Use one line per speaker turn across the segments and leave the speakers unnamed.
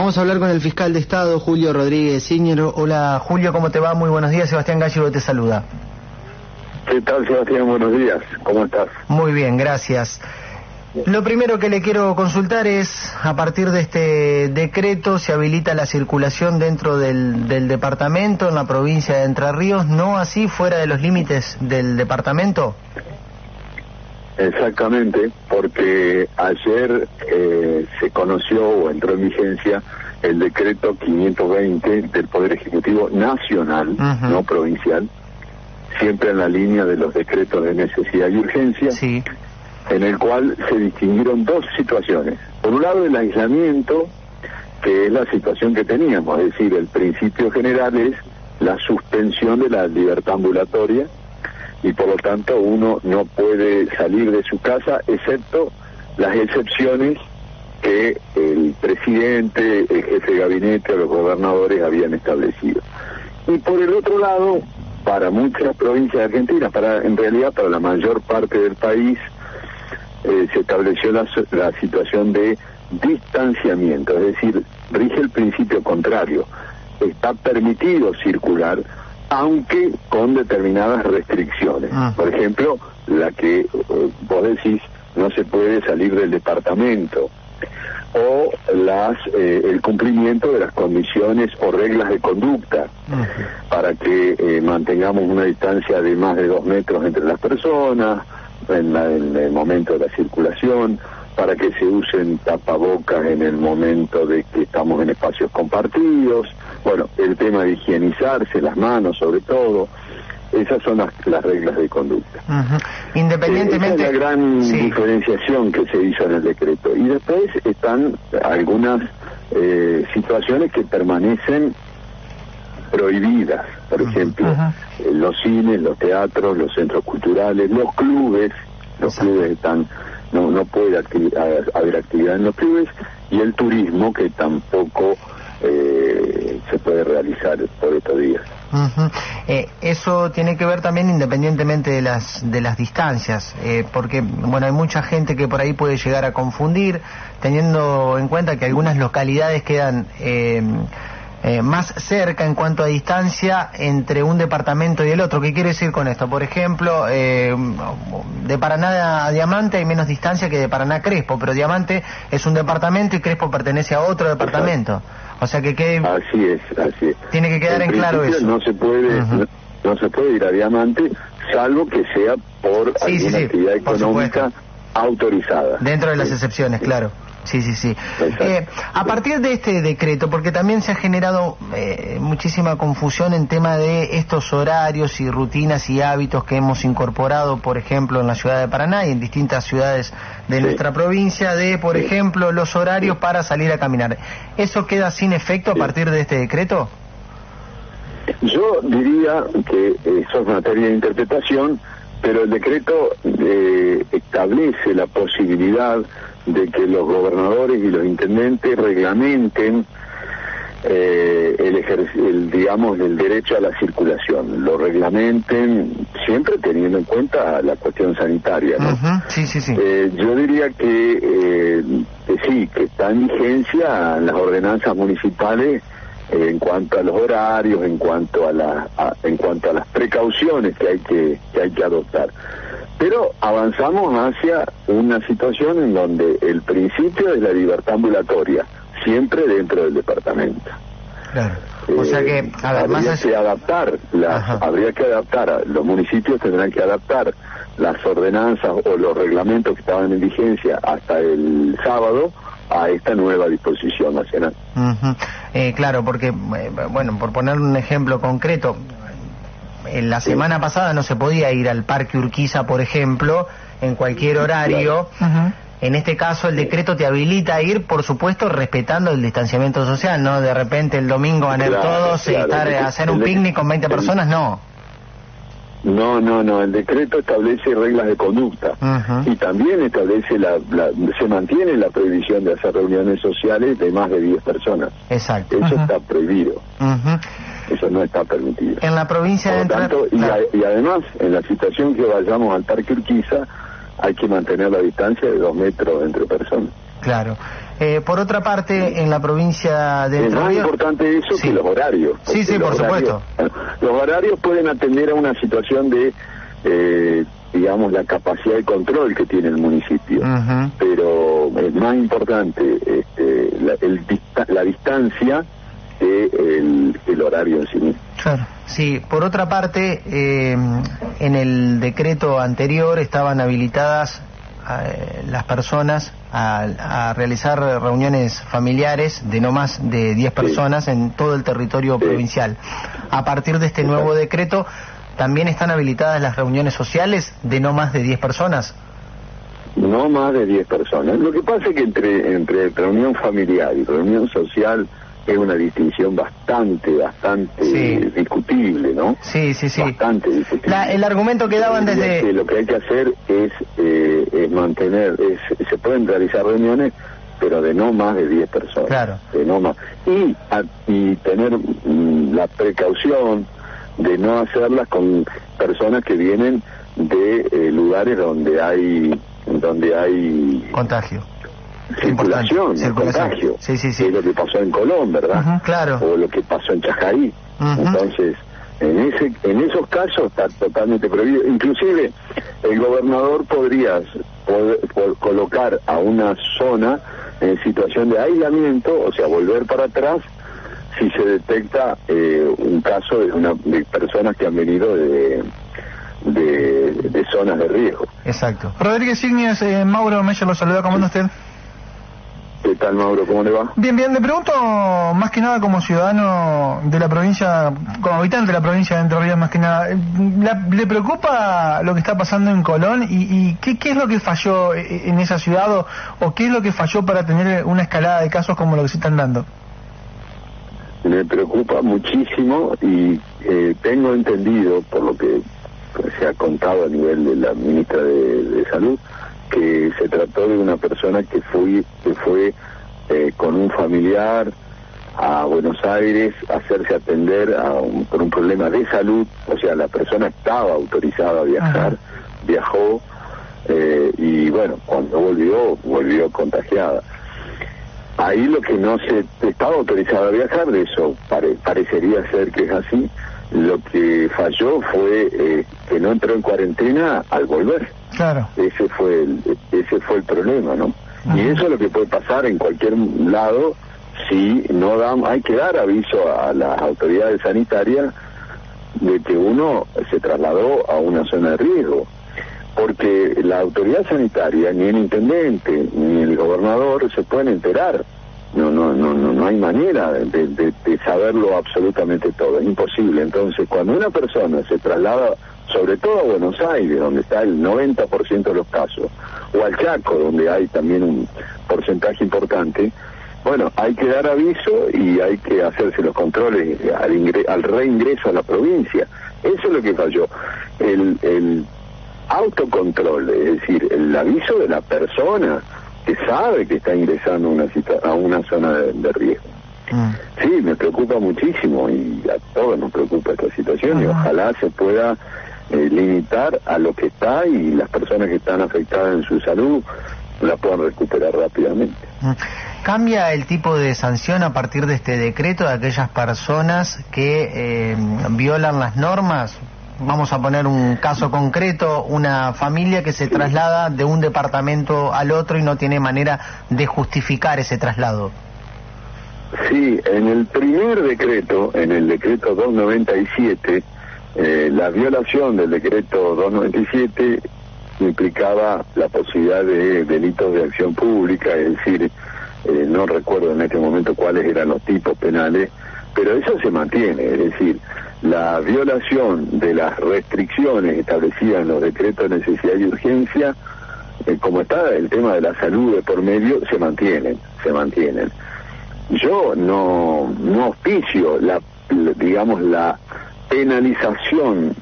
Vamos a hablar con el fiscal de Estado, Julio Rodríguez Ciñero. Hola Julio, ¿cómo te va? Muy buenos días, Sebastián Gallego te saluda.
¿Qué tal, Sebastián? Buenos días, ¿cómo estás?
Muy bien, gracias. Lo primero que le quiero consultar es, a partir de este decreto, se habilita la circulación dentro del departamento, en la provincia de Entre Ríos, no así fuera de los límites del departamento.
Exactamente, porque ayer se conoció o entró en vigencia el decreto 520 del Poder Ejecutivo Nacional, no provincial, siempre en la línea de los decretos de necesidad y urgencia,
sí,
en el cual se distinguieron dos situaciones. Por un lado, el aislamiento, que es la situación que teníamos, es decir, el principio general es la suspensión de la libertad ambulatoria, y por lo tanto uno no puede salir de su casa, excepto las excepciones que el presidente, el jefe de gabinete o los gobernadores habían establecido. Y por el otro lado, para muchas provincias de Argentina, en realidad para la mayor parte del país, se estableció la situación de distanciamiento, es decir, rige el principio contrario. Está permitido circular, aunque con determinadas restricciones. Por ejemplo, la que vos decís, no se puede salir del departamento, o el cumplimiento de las condiciones o reglas de conducta, para que mantengamos una distancia de más de 2 metros entre las personas, en el momento de la circulación, para que se usen tapabocas en el momento de que estamos en espacios compartidos, bueno, el tema de higienizarse las manos sobre todo, esas son las reglas de conducta.
Independientemente...
Esa es la gran diferenciación que se hizo en el decreto. Y después están algunas situaciones que permanecen prohibidas, por ejemplo, los cines, los teatros, los centros culturales, los clubes están... No puede haber actividad en los clubes, y el turismo, que tampoco se puede realizar por estos días.
Eso tiene que ver también independientemente de las distancias, porque bueno, hay mucha gente que por ahí puede llegar a confundir, teniendo en cuenta que algunas localidades quedan más cerca en cuanto a distancia entre un departamento y el otro. ¿Qué quiere decir con esto? Por ejemplo, de Paraná a Diamante hay menos distancia que de Paraná a Crespo, pero Diamante es un departamento y Crespo pertenece a otro departamento. O sea que quede...
Así es.
Tiene que quedar en claro eso.
No se puede ir a Diamante, salvo que sea por alguna actividad económica autorizada.
Dentro de las excepciones, claro. Sí. A partir de este decreto, porque también se ha generado muchísima confusión en tema de estos horarios y rutinas y hábitos que hemos incorporado, por ejemplo, en la ciudad de Paraná y en distintas ciudades de nuestra provincia, de, por ejemplo, los horarios para salir a caminar. ¿Eso queda sin efecto a partir de este decreto?
Yo diría que eso es materia de interpretación, pero el decreto establece la posibilidad de que los gobernadores y los intendentes reglamenten el derecho a la circulación, lo reglamenten siempre teniendo en cuenta la cuestión sanitaria, ¿no?
Sí.
Yo diría que sí, que está en vigencia las ordenanzas municipales en cuanto a los horarios, en cuanto a las precauciones que hay que adoptar. Pero avanzamos hacia una situación en donde el principio es la libertad ambulatoria, siempre dentro del departamento.
Claro. O sea que,
habría que adaptar, los municipios tendrán que adaptar las ordenanzas o los reglamentos que estaban en vigencia hasta el sábado a esta nueva disposición nacional.
Claro, porque, bueno, por poner un ejemplo concreto, en la semana pasada no se podía ir al Parque Urquiza, por ejemplo, en cualquier horario. En este caso el decreto te habilita a ir, por supuesto, respetando el distanciamiento social, ¿no? De repente el domingo van a ir todos y hacer un picnic con 20 personas, no.
No, el decreto establece reglas de conducta y también establece se mantiene la prohibición de hacer reuniones sociales de más de 10 personas.
Exacto.
Eso está prohibido. Eso no está permitido.
En la provincia de Entre Ríos...
Y además, en la situación que vayamos al Parque Urquiza, hay que mantener la distancia de 2 metros entre personas.
Claro. Por otra parte, en la provincia de Entre Ríos...
Es más importante eso que los horarios.
Sí, por supuesto.
Los horarios pueden atender a una situación de, digamos, la capacidad de control que tiene el municipio. Pero es más importante la distancia que el horario en sí mismo.
Claro. Sí, por otra parte, en el decreto anterior estaban habilitadas las personas a realizar reuniones familiares de no más de 10 personas en todo el territorio provincial. A partir de este nuevo decreto, ¿también están habilitadas las reuniones sociales de no más de 10 personas?
No más de 10 personas. Lo que pasa es que entre reunión familiar y reunión social es una distinción bastante discutible, ¿no?
Sí.
Bastante discutible.
El argumento que daban desde...
Que lo que hay que hacer es mantener, se pueden realizar reuniones, pero de no más de 10 personas.
Claro.
De no más. Y tener la precaución de no hacerlas con personas que vienen de lugares donde hay
contagio.
Circulación. Contagio.
Sí.
Es lo que pasó en Colón, ¿verdad?
Claro.
O lo que pasó en Chajarí. Entonces, en esos casos está totalmente prohibido. Inclusive, el gobernador podría colocar a una zona en situación de aislamiento, o sea, volver para atrás, si se detecta un caso de personas que han venido de zonas de riesgo.
Exacto.
Rodríguez Ignies, Mauro Meyer lo saluda, ¿cómo anda usted?
¿Qué tal, Mauro? ¿Cómo le va?
Bien, le pregunto más que nada como ciudadano de la provincia, como habitante de la provincia de Entre Ríos más que nada, ¿le preocupa lo que está pasando en Colón y qué es lo que falló en esa ciudad o qué es lo que falló para tener una escalada de casos como lo que se están dando?
Me preocupa muchísimo y tengo entendido, por lo que se ha contado a nivel de la ministra de Salud, que se trató de una persona que fue con un familiar a Buenos Aires a hacerse atender por un problema de salud. O sea, la persona estaba autorizada a viajar, viajó y bueno, cuando volvió contagiada. Ahí lo que no se estaba autorizado a viajar, de eso parecería ser que es así. Lo que falló fue que no entró en cuarentena al volver.
Claro.
Ese fue el problema, ¿no? Y eso es lo que puede pasar en cualquier lado si no hay que dar aviso a las autoridades sanitarias de que uno se trasladó a una zona de riesgo. Porque la autoridad sanitaria, ni el intendente, ni el gobernador se pueden enterar. No hay manera de saberlo absolutamente todo, es imposible. Entonces, cuando una persona se traslada, sobre todo a Buenos Aires, donde está el 90% de los casos, o al Chaco, donde hay también un porcentaje importante, bueno, hay que dar aviso y hay que hacerse los controles al reingreso a la provincia. Eso es lo que falló. El autocontrol, es decir, el aviso de la persona que sabe que está ingresando a una zona de riesgo. Sí, me preocupa muchísimo y a todos nos preocupa esta situación y ojalá se pueda limitar a lo que está y las personas que están afectadas en su salud la puedan recuperar rápidamente.
¿Cambia el tipo de sanción a partir de este decreto de aquellas personas que violan las normas? Vamos a poner un caso concreto, una familia que se traslada de un departamento al otro y no tiene manera de justificar ese traslado.
Sí, en el primer decreto, en el decreto 297, la violación del decreto 297 implicaba la posibilidad de delitos de acción pública, es decir, no recuerdo en este momento cuáles eran los tipos penales, pero eso se mantiene, es decir, la violación de las restricciones establecidas en los decretos de necesidad y urgencia, como está el tema de la salud de por medio, se mantienen. Yo no auspicio la penalización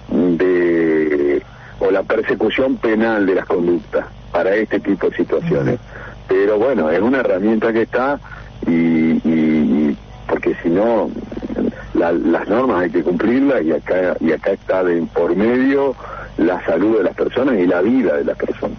o la persecución penal de las conductas para este tipo de situaciones, pero bueno, es una herramienta que está y porque si no las normas hay que cumplirlas y acá está de por medio la salud de las personas y la vida de las personas.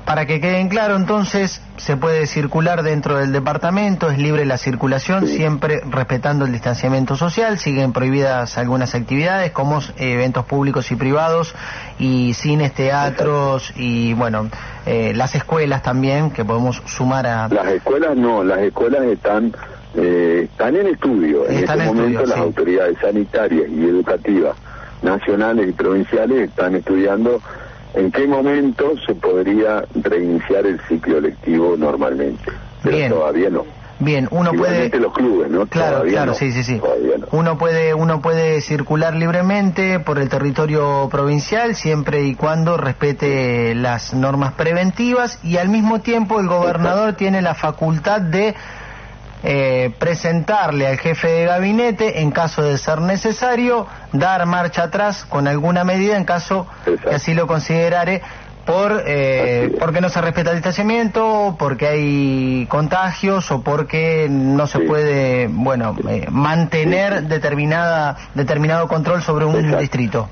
Para que queden claro, entonces, se puede circular dentro del departamento, es libre la circulación,
Sí.
siempre respetando el distanciamiento social, siguen prohibidas algunas actividades como eventos públicos y privados, y cines, teatros, y bueno, las escuelas también, que podemos sumar a...
Las escuelas no, las escuelas están en estudio. En
Están
este
en
momento
estudio,
las
sí.
autoridades sanitarias y educativas nacionales y provinciales están estudiando en qué momento se podría reiniciar el ciclo lectivo normalmente. Pero
Bien.
todavía no.
Bien, uno
Igualmente
puede...
los clubes, ¿no?
Claro,
Todavía
claro,
no.
sí.
Todavía no.
Uno puede circular libremente por el territorio provincial siempre y cuando respete las normas preventivas, y al mismo tiempo el gobernador tiene la facultad de presentarle al jefe de gabinete, en caso de ser necesario, dar marcha atrás con alguna medida en caso
Exacto.
que así lo considerare, porque no se respeta el distanciamiento, porque hay contagios o porque no se
Sí.
puede, mantener determinado control sobre un
Exacto.
distrito.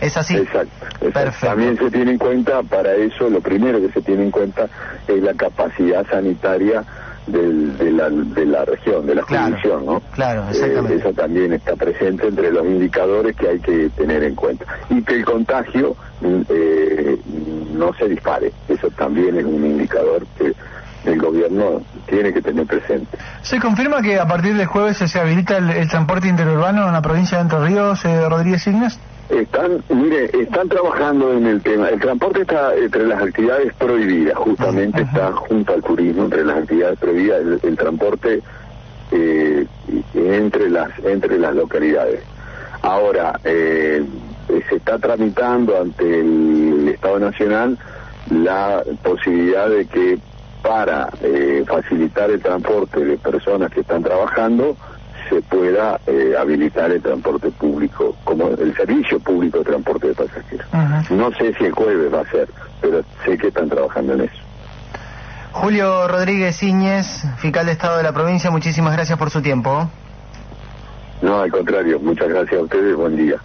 ¿Es así?
Exacto.
Perfecto.
También se tiene en cuenta, para eso, lo primero que se tiene en cuenta es la capacidad sanitaria de la región, de la jurisdicción, ¿no?
Claro, exactamente.
Eso también está presente entre los indicadores que hay que tener en cuenta. Y que el contagio no se dispare. Eso también es un indicador que el gobierno tiene que tener presente.
¿Se confirma que a partir del jueves se habilita el transporte interurbano en la provincia de Entre Ríos, Rodríguez Signes?
Están trabajando en el tema. El transporte está entre las actividades prohibidas, justamente está junto al turismo, entre las actividades prohibidas, el transporte entre las localidades. Ahora, se está tramitando ante el Estado Nacional la posibilidad de que para facilitar el transporte de personas que están trabajando, se pueda habilitar el transporte público, como el servicio público de transporte de pasajeros. No sé si el jueves va a ser, pero sé que están trabajando en eso.
Julio Rodríguez Íñez, fiscal de Estado de la provincia, muchísimas gracias por su tiempo.
No, al contrario, muchas gracias a ustedes, buen día.